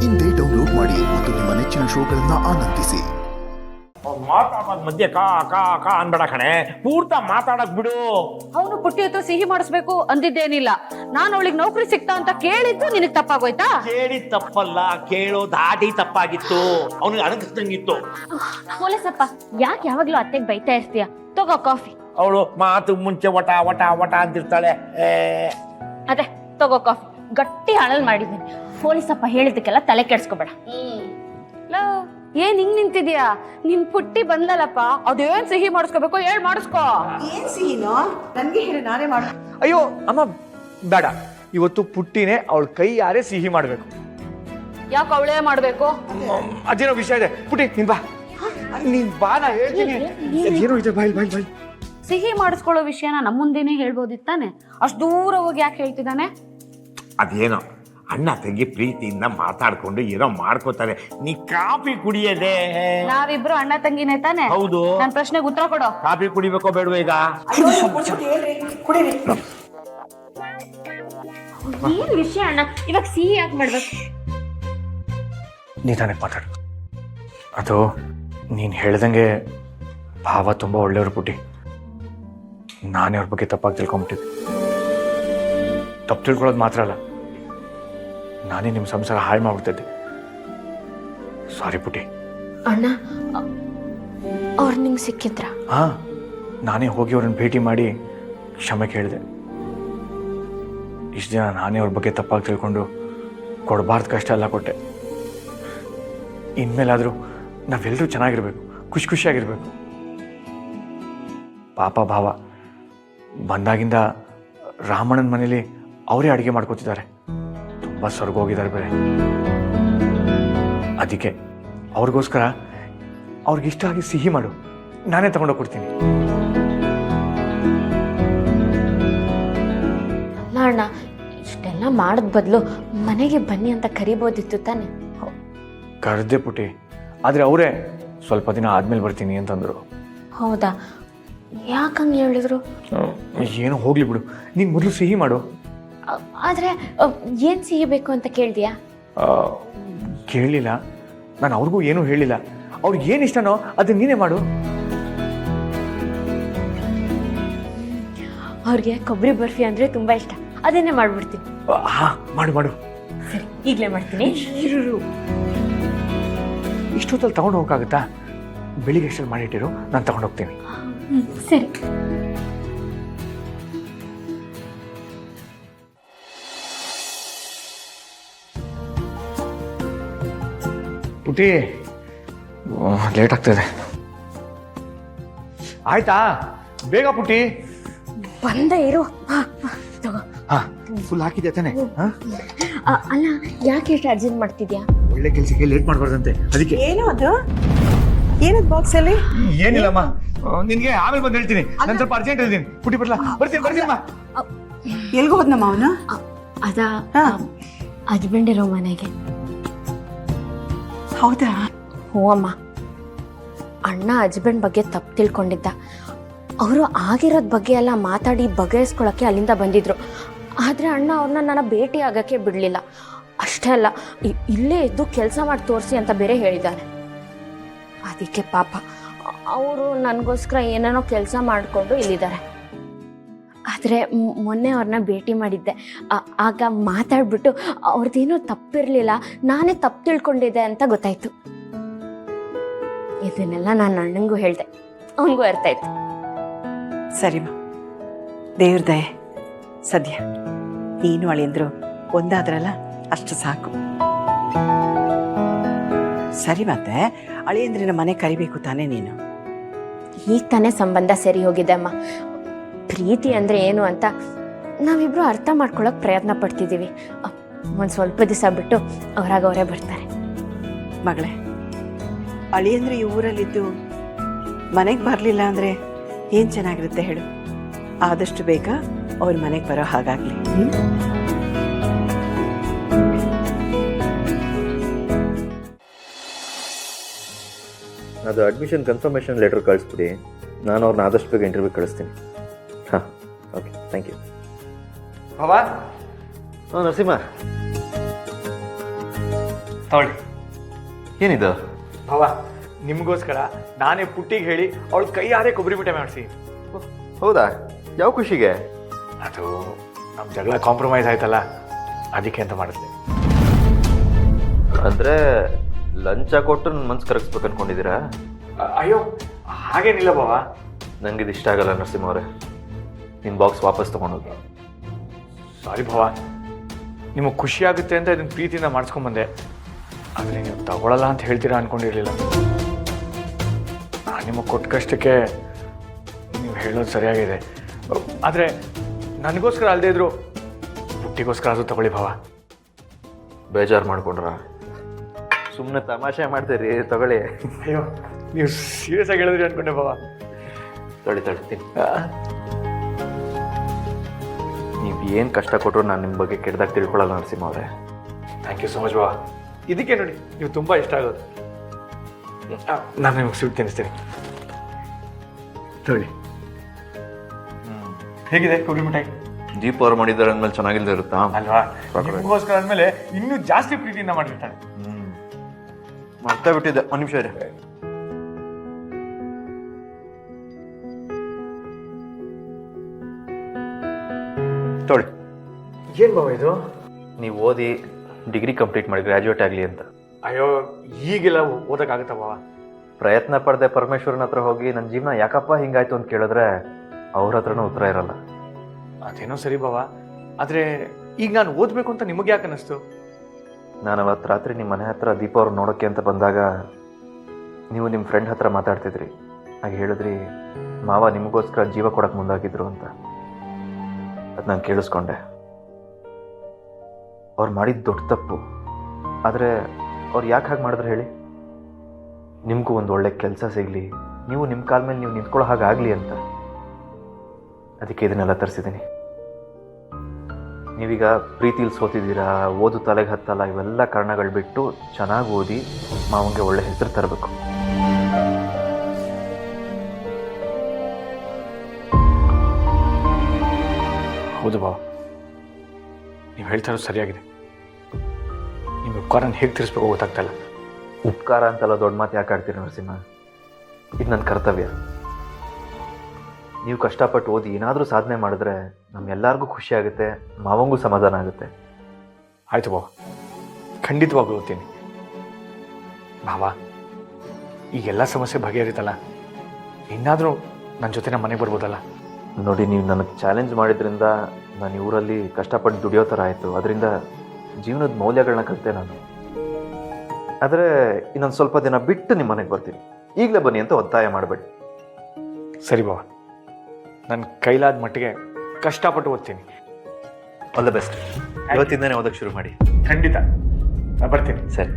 ಇಂದೇ ಡೌನ್ಲೋಡ್ ಮಾಡಿ ಮತ್ತು ನಿಮ್ಮ ನೆಚ್ಚಿನ ಶೋಗಳನ್ನ ಆನಂದಿಸಿ. ಮಾತಾಡೋದ್ ಮಧ್ಯೆ ಕಾ ಕಾ ಕಾ ಅನ್ಬೇಡ ಕಣೆ, ಪೂರ್ತ ಮಾತಾಡಕ್ ಬಿಡು. ಅವನು ಪುಟ್ಟಿ ಹತ್ರ ಸಿಹಿ ಮಾಡಿಸ್ಬೇಕು ಅಂದಿದ್ದೇನಿಲ್ಲ. ನಾನು ಅವಳಿಗೆ ನೌಕರಿ ಸಿಕ್ತಾ ಅಂತ ಕೇಳಿದ್ದು ನಿನಗ್ ತಪ್ಪಾಗೋಯ್ತಾ? ಕೇಳಿ ತಪ್ಪಲ್ಲ, ಕೇಳೋ ದಾಟಿ ತಪ್ಪಾಗಿತ್ತು. ಅವನಿಗೆ ಅಣಗಿಸ್ದಂಗಿತ್ತು. ಪೊಲೀಸಪ್ಪ, ಯಾಕೆ ಯಾವಾಗ್ಲೂ ಅತ್ತೆಗೆ ಬೈತಾ ಇರ್ತೀಯ? ತಗೋ ಕಾಫಿ. ಅವಳು ಮಾತು ಮುಂಚೆ ವಟ ವಟ ವಟ ಅಂತಿರ್ತಾಳೆ. ಅದೇ ತಗೋ ಕಾಫಿ. ಗಟ್ಟಿ ಹಳಲ್ ಮಾಡಿದ್ದೀನಿ. ಪೊಲೀಸಪ್ಪ ಹೇಳಿದಕ್ಕೆಲ್ಲ ತಲೆ ಕೆಡ್ಸ್ಕೊಬೇಡ. ಏನ್ ಹಿಂಗ್ ನಿಂತಿದ್ಯಾ? ನಿನ್ ಪುಟ್ಟಿ ಬಂದಲ್ಲಪ್ಪ, ಅದೇನ್ ಸಿಹಿ ಮಾಡಿಸ್ಕೋಬೇಕು ಹೇಳ್ ಮಾಡಿಸ್ಕೋ. ಏನ್ ಸಿಹಿನೋ ನನ್ಗೆ ಹೇಳಿ ನಾನೇ ಮಾಡ. ಅಯ್ಯೋ ಅಮ್ಮ ಬೇಡ, ಇವತ್ತು ಪುಟ್ಟಿನೇ ಅವಳ ಕೈ ಯಾರೇ ಸಿಹಿ ಮಾಡ್ಬೇಕು. ಯಾಕೆ ಅವಳೇ ಮಾಡ್ಬೇಕು? ಅದೇನೋ ವಿಷಯ ಇದೆ. ಪುಟ್ಟಿ ನೀನ್ ಬಾ, ನಾ ಹೇಳ್ತೀನಿ. ಏನೋ ಇದೆ, ಬಾಯ್ ಬಾಯ್ ಬಾಯ್. ಸಿಹಿ ಮಾಡಿಸ್ಕೊಳ್ಳೋ ವಿಷಯನ ನಮ್ಮ ಮುಂದೆನೆ ಹೇಳ್ಬೋದಿತ್ತಾನೆ, ಅಷ್ಟ್ ದೂರ ಹೋಗಿ ಯಾಕೆ ಹೇಳ್ತಿದ್ದಾನೆ? ಅದೇನೋ ಅಣ್ಣ ತಂಗಿ ಪ್ರೀತಿಯಿಂದ ಮಾತಾಡ್ಕೊಂಡು ಏನೋ ಮಾಡ್ಕೋತಾರೆ. ನೀ ಕಾಫಿ ಕುಡಿಯದೆ. ನಾವಿಬ್ರು ಅಣ್ಣ ತಂಗಿನೇ ತಾನೆ? ಹೌದು. ನನ್ ಪ್ರಶ್ನೆಗೆ ಉತ್ತರ ಕೊಡು. ಕಾಫಿ ಕುಡಿಬೇಕೋ ಬೇಡವೋ ಈಗ? ಕುಡೀರಿ. ಏನ್ ವಿಷಯ ಅಣ್ಣ? ಇವಾಗ ಸಿಹಿ ಯಾಕೆ ಮಾಡ್ಬೇಕು? ನೀ ತಾನೇ ಮಾತಾಡು. ಅದು ನೀನು ಹೇಳ್ದಂಗೆ ಭಾವ ತುಂಬ ಒಳ್ಳೆಯವ್ರು ಪುಟ್ಟಿ. ನಾನೇ ಅವ್ರ ಬಗ್ಗೆ ತಪ್ಪಾಗಿ ತಿಳ್ಕೊಂಬಿಟ್ಟಿದ್ದೆ. ತಪ್ಪು ತಿಳ್ಕೊಳ್ಳೋದು ಮಾತ್ರ ಅಲ್ಲ, ನಾನೇ ನಿಮ್ಮ ಸಂಸಾರ ಹಾಳು ಮಾಡ್ಬಿಡ್ತಿದ್ದೆ. ಸಾರಿ ಪುಟ್ಟಿ. ಅಣ್ಣ, ಅವ್ರು ನಿಂಗೆ ಸಿಕ್ಕಿದ್ರ? ಹಾಂ, ನಾನೇ ಹೋಗಿ ಅವ್ರನ್ನ ಭೇಟಿ ಮಾಡಿ ಕ್ಷಮೆ ಕೇಳಿದೆ. ಇಷ್ಟು ದಿನ ನಾನೇ ಅವ್ರ ಬಗ್ಗೆ ತಪ್ಪಾಗಿ ತಿಳ್ಕೊಂಡು ಕೊಡಬಾರ್ದು ಕಷ್ಟ ಎಲ್ಲ ಕೊಟ್ಟೆ. ಇನ್ಮೇಲಾದರೂ ನಾವೆಲ್ಲರೂ ಚೆನ್ನಾಗಿರ್ಬೇಕು, ಖುಷಿ ಖುಷಿಯಾಗಿರ್ಬೇಕು. ಪಾಪ ಭಾವ ಬಂದಾಗಿಂದ ರಾಮಣ್ಣನ ಮನೇಲಿ ಅವರೇ ಅಡುಗೆ ಮಾಡ್ಕೋತಿದ್ದಾರೆ. ತುಂಬ ಸ್ವರ್ಗ ಹೋಗಿದ್ದಾರೆ ಬೇರೆ. ಅದಕ್ಕೆ ಅವ್ರಿಗೋಸ್ಕರ ಅವ್ರಿಗಿಷ್ಟ ಆಗಿ ಸಿಹಿ ಮಾಡು, ನಾನೇ ತಗೊಂಡೋಗಿ ಕೊಡ್ತೀನಿ. ಅಲ್ಲ ಅಣ್ಣ, ಇಷ್ಟೆಲ್ಲ ಮಾಡೋದ್ ಬದಲು ಮನೆಗೆ ಬನ್ನಿ ಅಂತ ಕರಿಬೋದಿತ್ತು ತಾನೆ? ಕರೆದೆ ಪುಟ್ಟಿ, ಆದರೆ ಅವರೇ ಸ್ವಲ್ಪ ದಿನ ಆದ್ಮೇಲೆ ಬರ್ತೀನಿ ಅಂತಂದರು. ಹೌದಾ? ಯಾಕಂಗೆ ಹೇಳಿದ್ರು? ಏನು ಹೋಗ್ಲಿ ಬಿಡು, ನೀನು ಮೊದಲು ಸಿಹಿ ಮಾಡು. ಆದರೆ ಏನು ಸಿಹಿ ಬೇಕು ಅಂತ ಕೇಳಿದ್ಯಾ? ಕೇಳಲಿಲ್ಲ, ನಾನು ಅವ್ರಿಗೂ ಏನೂ ಹೇಳಿಲ್ಲ. ಅವ್ರಿಗೆ ಏನು ಇಷ್ಟನೋ ಅದನ್ನ ನೀನೇ ಮಾಡು. ಅವ್ರಿಗೆ ಕೊಬ್ಬರಿ ಬರ್ಫಿ ಅಂದರೆ ತುಂಬ ಇಷ್ಟ, ಅದನ್ನೇ ಮಾಡಿಬಿಡ್ತೀನಿ. ಹಾಂ ಮಾಡು ಮಾಡು. ಸರಿ, ಈಗಲೇ ಮಾಡ್ತೀನಿ. ಇಷ್ಟೊತ್ತಲ್ಲಿ ತಗೊಂಡು ಹೋಗೋಕ್ಕಾಗುತ್ತಾ? ಬೆಳಿಗ್ಗೆ ಎಷ್ಟಲ್ಲಿ ಮಾಡಿಟ್ಟಿರು, ನಾನು ತಗೊಂಡು ಹೋಗ್ತೀನಿ. ಸರಿ. ಪುಟ್ಟಿ ಲೇಟ್ ಆಗ್ತದೆ. ಆಯ್ತಾ? ಬೇಗ ಪುಟ್ಟಿ. ಬಂದ ಇರು. ತಗೋ. ಹಾಂ, ಫುಲ್ ಹಾಕಿದ್ಯಾ ತಾನೆ? ಹಾಂ, ಅಲ್ಲ, ಯಾಕೆ ಎಷ್ಟು ಅರ್ಜೆಂಟ್ ಮಾಡ್ತಿದ್ಯಾ? ಒಳ್ಳೆ ಕೆಲಸಕ್ಕೆ ಲೇಟ್ ಮಾಡಬಾರ್ದಂತೆ, ಅದಕ್ಕೆ. ಏನು ಅದು? ಏನದು ಬಾಕ್ಸ್ ಅಲ್ಲಿ? ಏನಿಲ್ಲಮ್ಮ, ನಿನ್ಗೆ ಆಮೇಲೆ ಬಂದು ಹೇಳ್ತೀನಿ. ನಾನು ಸ್ವಲ್ಪ ಅರ್ಜೆಂಟ್ ಇದ್ದೀನಿ. ಪುಟ್ಟಿ ಬರ್ತೀನಮ್ಮ. ಎಲ್ಗೋ ಹೋದ್ನಮ್ಮ ಅವನು? ಅದಾ ಹಸ್ಬೆಂಡಿರೋ ಮನೆಗೆ. ಹೌದಾ? ಹ್ಞೂ ಅಮ್ಮ. ಅಣ್ಣ ಹಸ್ಬೆಂಡ್ ಬಗ್ಗೆ ತಪ್ಪು ತಿಳ್ಕೊಂಡಿದ್ದ. ಅವರು ಆಗಿರೋದ್ ಬಗ್ಗೆ ಎಲ್ಲ ಮಾತಾಡಿ ಬಗೆಹರಿಸ್ಕೊಳಕ್ಕೆ ಅಲ್ಲಿಂದ ಬಂದಿದ್ರು. ಆದರೆ ಅಣ್ಣ ಅವ್ರನ್ನ ನನ್ನ ಭೇಟಿ ಆಗೋಕ್ಕೆ ಬಿಡಲಿಲ್ಲ. ಅಷ್ಟೇ ಅಲ್ಲ, ಇಲ್ಲೇ ಇದ್ದು ಕೆಲಸ ಮಾಡಿ ತೋರಿಸಿ ಅಂತ ಬೇರೆ ಹೇಳಿದ್ದಾರೆ. ಅದಕ್ಕೆ ಪಾಪ ಅವರು ನನಗೋಸ್ಕರ ಏನೇನೋ ಕೆಲಸ ಮಾಡಿಕೊಂಡು ಇಲ್ಲಿದ್ದಾರೆ. ಆದರೆ ಮೊನ್ನೆ ಅವ್ರನ್ನ ಭೇಟಿ ಮಾಡಿದ್ದೆ. ಆಗ ಮಾತಾಡ್ಬಿಟ್ಟು ಅವ್ರದ್ದೇನೂ ತಪ್ಪಿರಲಿಲ್ಲ, ನಾನೇ ತಪ್ಪು ತಿಳ್ಕೊಂಡಿದ್ದೆ ಅಂತ ಗೊತ್ತಾಯ್ತು. ಇದನ್ನೆಲ್ಲ ನಾನು ಅಣ್ಣಂಗೂ ಹೇಳಿದೆ, ಅವನಿಗೂ ಅರ್ಥ ಆಯ್ತು. ಸರಿಮ್ಮ, ದೇವ್ರ ದಯೆ. ಸದ್ಯ ನೀನು ಅಳಿಯಂದ್ರು ಒಂದಾದ್ರಲ್ಲ, ಅಷ್ಟು ಸಾಕು. ಸರಿ, ಮತ್ತೆ ಅಳಿಯಂದ್ರಿನ ಮನೆ ಕರಿಬೇಕು ತಾನೇ ನೀನು? ಈಗ ತಾನೇ ಸಂಬಂಧ ಸರಿ ಹೋಗಿದೆ ಅಮ್ಮ. ಪ್ರೀತಿ ಅಂದರೆ ಏನು ಅಂತ ನಾವಿಬ್ರು ಅರ್ಥ ಮಾಡ್ಕೊಳ್ಳೋಕೆ ಪ್ರಯತ್ನ ಪಡ್ತಿದ್ದೀವಿ. ಒಂದು ಸ್ವಲ್ಪ ದಿವಸ ಬಿಟ್ಟು ಅವರೇ ಬರ್ತಾರೆ. ಮಗಳೇ, ಅಳಿಯಂದ್ರೆ ಈ ಊರಲ್ಲಿದ್ದು ಮನೆಗೆ ಬರಲಿಲ್ಲ ಅಂದರೆ ಏನು ಚೆನ್ನಾಗಿರುತ್ತೆ ಹೇಳು? ಆದಷ್ಟು ಬೇಗ ಅವ್ರ ಮನೆಗೆ ಬರೋ ಹಾಗಾಗಲಿ. ಅದು ಅಡ್ಮಿಷನ್ ಕನ್ಫರ್ಮೇಷನ್ ಲೆಟರ್ ಕಳಿಸ್ಬಿಡಿ, ನಾನು ಅವ್ರನ್ನ ಆದಷ್ಟು ಬೇಗ ಇಂಟರ್ವ್ಯೂ ಕಳಿಸ್ತೀನಿ. ಹಾಂ, ಓಕೆ, ಥ್ಯಾಂಕ್ ಯು. ಭಾವಾ? ನರಸಿಂಹ, ತಗೊಳ್ಳಿ. ಏನಿದು? ಭಾವ, ನಿಮಗೋಸ್ಕರ ನಾನೇ ಪುಟ್ಟಿಗೆ ಹೇಳಿ ಅವಳ ಕೈಯಾರೆ ಕೊಬ್ಬರಿ ಮಿಠಾಯಿ ಮಾಡಿಸಿ. ಹೌದಾ? ಯಾವ ಖುಷಿಗೆ? ಅದು ನಮ್ಮ ಜಗಳ ಕಾಂಪ್ರಮೈಸ್ ಆಯ್ತಲ್ಲ, ಅದಕ್ಕೆ ಅಂತ ಮಾಡಿದ್ದೆ. ಅಂದರೆ ಲಂಚ ಕೊಟ್ಟು ನನ್ನ ಮನ್ಸು ಕರಗಿಸ್ಬೇಕು ಅನ್ಕೊಂಡಿದ್ದೀರಾ? ಅಯ್ಯೋ, ಹಾಗೇನಿಲ್ಲ ಭಾವ. ನನಗಿದು ಇಷ್ಟ ಆಗಲ್ಲ ನರಸಿಂಹ ಅವರೇ. ನಿಮ್ಮ ಬಾಕ್ಸ್ ವಾಪಸ್ ತೊಗೊಂಡೋಗಿ. ಸಾರಿ ಭಾವ, ನಿಮಗೆ ಖುಷಿ ಆಗುತ್ತೆ ಅಂತ ಇದನ್ನು ಪ್ರೀತಿಯಿಂದ ಮಾಡಿಸ್ಕೊಂಬಂದೆ. ಆದರೆ ನೀವು ತಗೊಳ್ಳಲ್ಲ ಅಂತ ಹೇಳ್ತೀರಾ ಅಂದ್ಕೊಂಡಿರಲಿಲ್ಲ. ನಾನು ನಿಮಗೆ ಕೊಟ್ಟ ಕಷ್ಟಕ್ಕೆ ನೀವು ಹೇಳೋದು ಸರಿಯಾಗಿದೆ. ಆದರೆ ನನಗೋಸ್ಕರ ಅಲ್ಲದೆ ಇದ್ರು ಪುಟ್ಟಿಗೋಸ್ಕರ ಅದು ತಗೊಳ್ಳಿ ಭಾವ. ಬೇಜಾರು ಮಾಡ್ಕೊಂಡ್ರ? ಸುಮ್ಮನೆ ತಮಾಷೆ ಮಾಡ್ತೀರಿ, ತಗೊಳ್ಳಿ. ಅಯ್ಯೋ, ನೀವು ಸೀರಿಯಸ್ ಆಗಿ ಹೇಳಿದ್ರಿ ಅನ್ಕೊಂಡೆ ಭಾವ. ತಳ್ತೀನಿ. ನೀವು ಏನು ಕಷ್ಟ ಕೊಟ್ಟರು ನಾನು ನಿಮ್ಮ ಬಗ್ಗೆ ಕೆಟ್ಟದಾಗ ತಿಳ್ಕೊಳ್ಳಲ್ಲ ನರಸಿಂಹ ಅವರೇ. ಥ್ಯಾಂಕ್ ಯು ಸೊ ಮಚ್ ಭಾವ. ಇದಕ್ಕೆ ನೋಡಿ ನೀವು ತುಂಬ ಇಷ್ಟ ಆಗೋದು. ನಾನು ನಿಮಗೆ ಸ್ವೀಟ್ ತಿನ್ನಿಸ್ತೀನಿ. ತಗೊಳ್ಳಿ. ಹೇಗಿದೆ ಕೊಬ್ಬರಿ ಮಿಠಾಯಿ? ದೀಪ ಅವ್ರು ಮಾಡಿದ್ದಾರೆ ಅಂದಮೇಲೆ ಚೆನ್ನಾಗಿಲ್ದೇ ಇರುತ್ತಾ? ಅಲ್ವಾ? ನಿಮಗೋಸ್ಕರ ಅಂದಮೇಲೆ ಇನ್ನೂ ಜಾಸ್ತಿ ಪ್ರೀತಿಯಿಂದ ಮಾಡಿರ್ತಾನೆ. ಮರ್ತೇ ಬಿಟ್ಟಿದ್ದೆ. ಒಂದು ನಿಮಿಷ ಇದೆ. ತೊಳಿ. ಏನು ಭಾವ ಇದು? ನೀವು ಓದಿ ಡಿಗ್ರಿ ಕಂಪ್ಲೀಟ್ ಮಾಡಿ ಗ್ರ್ಯಾಜುಯೇಟ್ ಆಗಲಿ ಅಂತ. ಅಯ್ಯೋ, ಈಗೆಲ್ಲ ಓದಕ್ಕಾಗುತ್ತಾ ಭಾವ? ಪ್ರಯತ್ನ ಪಡದೆ ಪರಮೇಶ್ವರನ ಹತ್ರ ಹೋಗಿ ನನ್ನ ಜೀವನ ಯಾಕಪ್ಪ ಹಿಂಗಾಯ್ತು ಅಂತ ಕೇಳಿದ್ರೆ ಅವ್ರ ಹತ್ರನೂ ಉತ್ತರ ಇರಲ್ಲ. ಅದೇನೋ ಸರಿ ಭಾವ, ಆದರೆ ಈಗ ನಾನು ಓದಬೇಕು ಅಂತ ನಿಮಗೆ ಯಾಕೆ ಅನ್ನಿಸ್ತು? ನಾನು ಅವತ್ತು ರಾತ್ರಿ ನಿಮ್ಮ ಮನೆ ಹತ್ರ ದೀಪ ಅವ್ರು ನೋಡೋಕ್ಕೆ ಅಂತ ಬಂದಾಗ ನೀವು ನಿಮ್ಮ ಫ್ರೆಂಡ್ ಹತ್ರ ಮಾತಾಡ್ತಿದ್ರಿ. ಹಾಗೆ ಹೇಳಿದ್ರಿ ಮಾವ ನಿಮಗೋಸ್ಕರ ಜೀವ ಕೊಡಕ್ಕೆ ಮುಂದಾಗಿದ್ರು ಅಂತ. ಅದು ನಾನು ಕೇಳಿಸ್ಕೊಂಡೆ. ಅವ್ರು ಮಾಡಿದ್ದು ದೊಡ್ಡ ತಪ್ಪು. ಆದರೆ ಅವ್ರು ಯಾಕೆ ಹಾಗೆ ಮಾಡಿದ್ರು ಹೇಳಿ? ನಿಮಗೂ ಒಂದು ಒಳ್ಳೆ ಕೆಲಸ ಸಿಗಲಿ, ನೀವು ನಿಮ್ಮ ಕಾಲ ಮೇಲೆ ನೀವು ನಿಂತ್ಕೊಳ್ಳೋ ಹಾಗಾಗಲಿ ಅಂತ. ಅದಕ್ಕೆ ಇದನ್ನೆಲ್ಲ ತರಿಸಿದ್ದೀನಿ. ನೀವೀಗ ಪ್ರೀತಿಲಿ ಸೋತಿದ್ದೀರಾ, ಓದು ತಲೆಗೆ ಹತ್ತಲ್ಲ, ಇವೆಲ್ಲ ಕಾರಣಗಳು ಬಿಟ್ಟು ಚೆನ್ನಾಗಿ ಓದಿ ಮಾವಂಗೆ ಒಳ್ಳೆ ಹೆಸರು ತರಬೇಕು. ಹೌದು ಭಾವ, ನೀವು ಹೇಳ್ತಾ ಇರೋದು ಸರಿಯಾಗಿದೆ. ನಿಮ್ಮ ಉಪಕಾರನ ಹೇಗೆ ತಿರ್ಸ್ಬೇಕು ಗೊತ್ತಾಗ್ತಲ್ಲ. ಉಪಕಾರ ಅಂತೆಲ್ಲ ದೊಡ್ಡ ಮಾತು ಯಾಕೆ ಆಡ್ತೀರಿ ನರಸಿಂಹ? ಇದು ನನ್ನ ಕರ್ತವ್ಯ. ನೀವು ಕಷ್ಟಪಟ್ಟು ಓದಿ ಏನಾದರೂ ಸಾಧನೆ ಮಾಡಿದ್ರೆ ನಮ್ಮೆಲ್ಲರಿಗೂ ಖುಷಿ ಆಗುತ್ತೆ, ಮಾವಂಗೂ ಸಮಾಧಾನ ಆಗುತ್ತೆ. ಆಯಿತು ಭಾವ, ಖಂಡಿತವಾಗ್ಲೂ ಓದ್ತೀನಿ. ಭಾವ, ಈಗೆಲ್ಲ ಸಮಸ್ಯೆ ಬಗೆಹರಿತಲ್ಲ, ಇನ್ನಾದರೂ ನನ್ನ ಜೊತೆ ನಮ್ಮ ಮನೆಗೆ ಬರ್ಬೋದಲ್ಲ? ನೋಡಿ, ನೀವು ನನಗೆ ಚಾಲೆಂಜ್ ಮಾಡಿದ್ರಿಂದ ನಾನು ಈ ಊರಲ್ಲಿ ಕಷ್ಟಪಟ್ಟು ದುಡಿಯೋ ಥರ ಆಯಿತು. ಅದರಿಂದ ಜೀವನದ ಮೌಲ್ಯಗಳನ್ನ ಕಲಿತೆ ನಾನು. ಆದರೆ ಇನ್ನೊಂದು ಸ್ವಲ್ಪ ದಿನ ಬಿಟ್ಟು ನಿಮ್ಮ ಮನೆಗೆ ಬರ್ತೀನಿ. ಈಗಲೇ ಬನ್ನಿ ಅಂತ ಒತ್ತಾಯ ಮಾಡಬೇಡಿ. ಸರಿ ಭಾವ, ನನ್ನ ಕೈಲಾದ ಮಟ್ಟಿಗೆ ಕಷ್ಟಪಟ್ಟು ಓದ್ತೀನಿ. All the best. ಇವತ್ತಿಂದನೇ ಓದಕ್ಕೆ ಶುರು ಮಾಡಿ. ಖಂಡಿತ, ನಾನು ಬರ್ತೀನಿ. ಸರಿ.